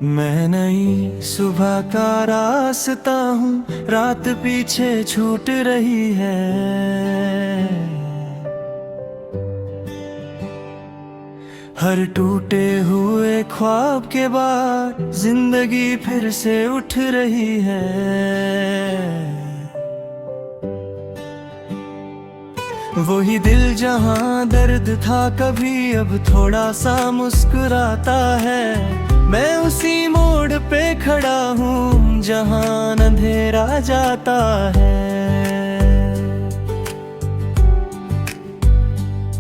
मैं नई सुबह का रास्ता हूँ, रात पीछे छूट रही है। हर टूटे हुए ख्वाब के बाद जिंदगी फिर से उठ रही है। वही दिल जहाँ दर्द था कभी, अब थोड़ा सा मुस्कुराता है। मैं उसी मोड़ पे खड़ा हूँ जहाँ अंधेरा जाता है।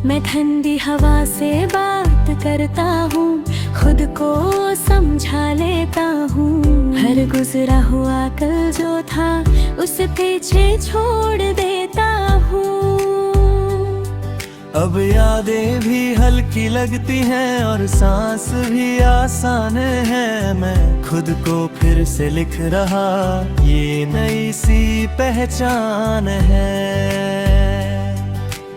मैं ठंडी हवा से बात करता हूँ, खुद को समझा लेता हूँ। हर गुजरा हुआ कल जो था उसे पीछे छोड़ देता हूँ। अब यादें भी हल्की लगती हैं और सांस भी आसान है। मैं खुद को फिर से लिख रहा, ये नई सी पहचान है।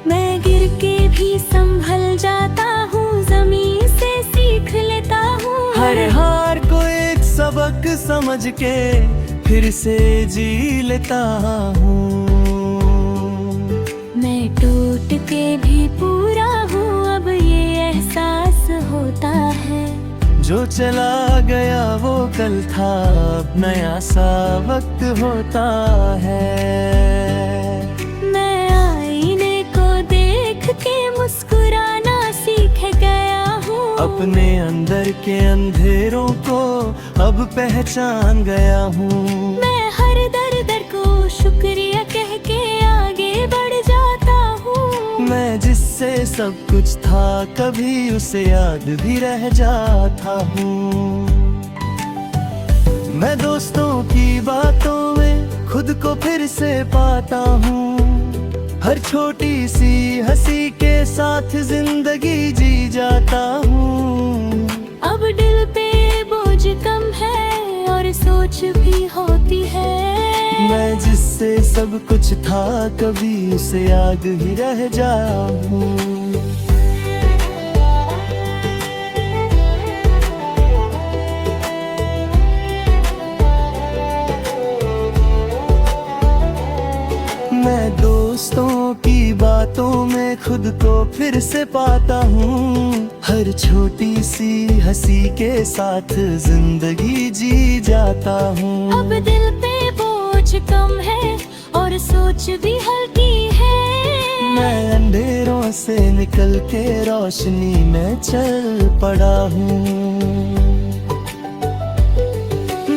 मैं गिर के भी संभल जाता हूँ, जमीन से सीख लेता हूँ। हर हार को एक सबक समझ के फिर से जी लेता हूँ। मैं टूट के भी पूरा हूँ, अब ये एहसास होता है। जो चला गया वो कल था, अब नया सा वक्त होता है। मैं आईने को देख के मुस्कुराना सीख गया हूँ। अपने अंदर के अंधेरों को अब पहचान गया हूँ। मैं हर दर को शुक्रिया कह के आगे बढ़ जाता हूँ। मैं जिससे सब कुछ था कभी, उसे याद भी रह जाता हूँ। मैं दोस्तों की बातों में खुद को फिर से पाता हूँ। हर छोटी सी हंसी के साथ जिंदगी जी जाता हूँ। अब दिल पे बोझ कम है और सोच भी होती है। मैं जिससे सब कुछ था कभी, उसे याद ही रह जाऊं। मैं दोस्तों की बातों में खुद को फिर से पाता हूँ। हर छोटी सी हंसी के साथ जिंदगी जी जाता हूँ। अब दिल पे बोझ कम है और सोच भी हल्की है। मैं अंधेरों से निकल के रोशनी में चल पड़ा हूँ।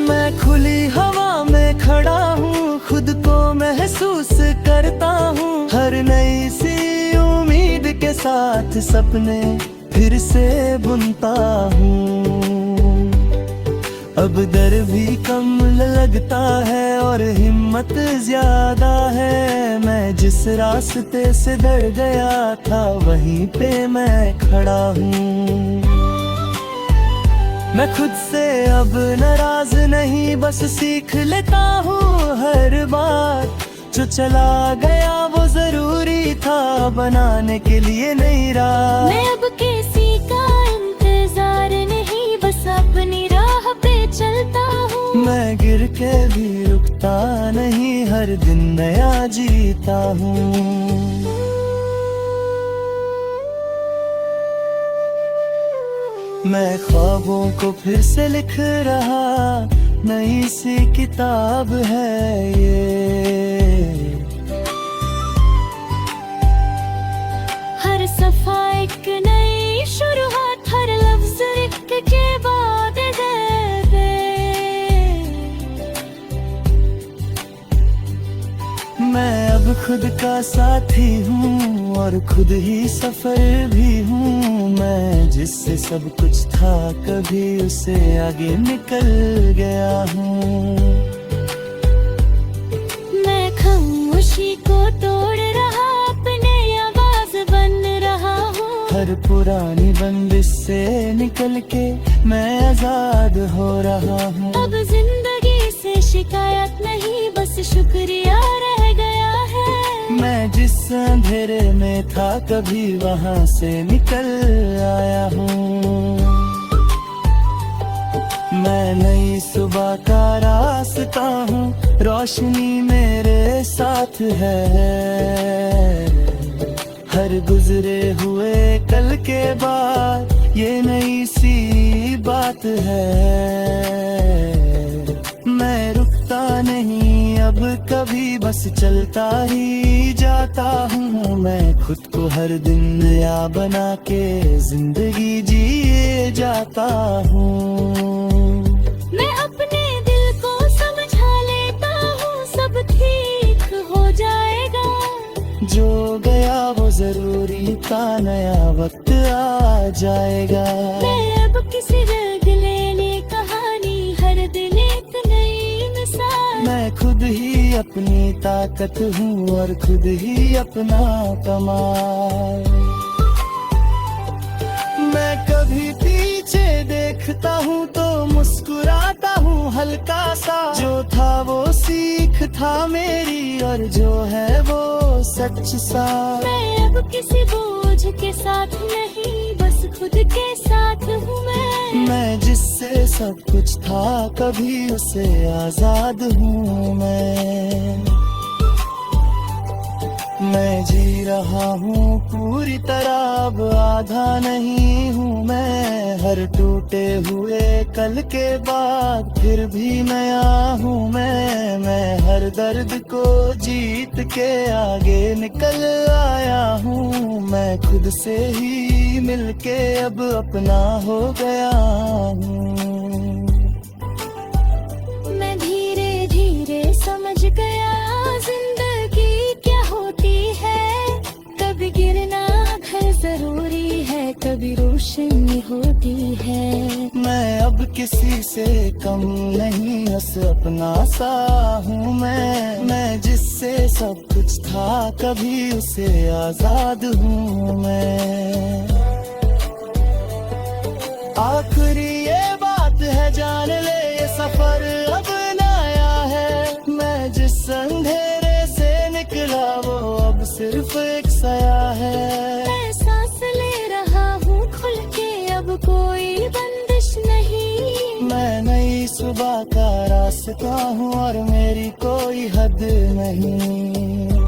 मैं खुली हवा में खड़ा हूँ, खुद को महसूस करता हूँ। हर नई सी उम्मीद के साथ सपने फिर से बुनता हूँ। अब डर भी कम लगता है और हिम्मत ज्यादा है। मैं जिस रास्ते से डर गया था वहीं पे मैं खड़ा हूँ। मैं खुद से अब नाराज नहीं, बस सीख लेता हूँ हर बात। जो चला गया वो जरूरी था, बनाने के लिए नहीं रहा। मैं अब किसी का इंतजार नहीं, बस अपनी राह पे चलता हूँ। मैं गिर के भी रुकता नहीं, हर दिन नया जीता हूँ। मैं ख्वाबों को फिर से लिख रहा, नई सी किताब है ये। हर सफा एक नई शुरुआत, हर लफ्ज लिख के बाद दे। मैं अब खुद का साथी हूँ और खुद ही सफर भी हूँ। मैं जिससे सब कुछ था कभी, उसे आगे निकल गया हूँ। मैं खामोशी को तोड़ रहा, अपने आवाज बन रहा हूँ। हर पुरानी बंदिश से निकल के मैं आजाद हो रहा हूँ। अब जिंदगी से शिकायत नहीं, बस शुक्रिया रह गया है। मैं जिस अंधेरे में था कभी, वहाँ से निकल आया हूँ। मैं नई सुबह का रास्ता हूँ, रोशनी मेरे साथ है। हर गुजरे हुए कल के बाद ये नई सी बात है। मैं रुकता नहीं अब कभी, बस चलता ही जाता हूँ। मैं खुद को हर दिन नया बना के जिंदगी जिए जाता हूँ। मैं अपने दिल को समझा लेता हूँ, सब ठीक हो जाएगा। जो गया वो जरूरी था, नया वक्त आ जाएगा। मैं अब किसी रंग लेने कहानी, हर दिन एक नई मिसाल। मैं खुद ही अपनी ताकत हूँ और खुद ही अपना कमाल। मैं कभी पीछे देखता हूँ तो मुस्कुराता हूँ हल्का सा। जो था वो सीख था मेरी और जो है वो सच सा। मैं अब किसी बोझ के साथ नहीं, बस खुद के साथ हूँ मैं जिससे सब कुछ था कभी उससे आजाद हूँ मैं जी रहा हूँ पूरी तरह, अब आधा नहीं हूँ मैं। हर टूटे हुए कल के बाद फिर भी नया हूँ मैं हर दर्द को जीत के आगे निकल आया हूँ। मैं खुद से ही मिलके अब अपना हो गया हूँ। मैं धीरे धीरे समझ गया जिंदगी क्या होती है। कभी गिरना घर जरूरी है, कभी रोशनी होती है। मैं अब किसी से कम नहीं, बस अपना सा हूँ मैं जिससे सब कुछ था कभी उससे आजाद हूँ मैं। आखिरी ये बात है जान ले, ये सफर अब नया है। मैं जिस अंधेरे से निकला वो अब सिर्फ एक साया है। मैं सांस ले रहा हूँ खुल के, अब कोई बंदिश नहीं। मैं नई सुबह का रास्ता हूँ और मेरी कोई हद नहीं।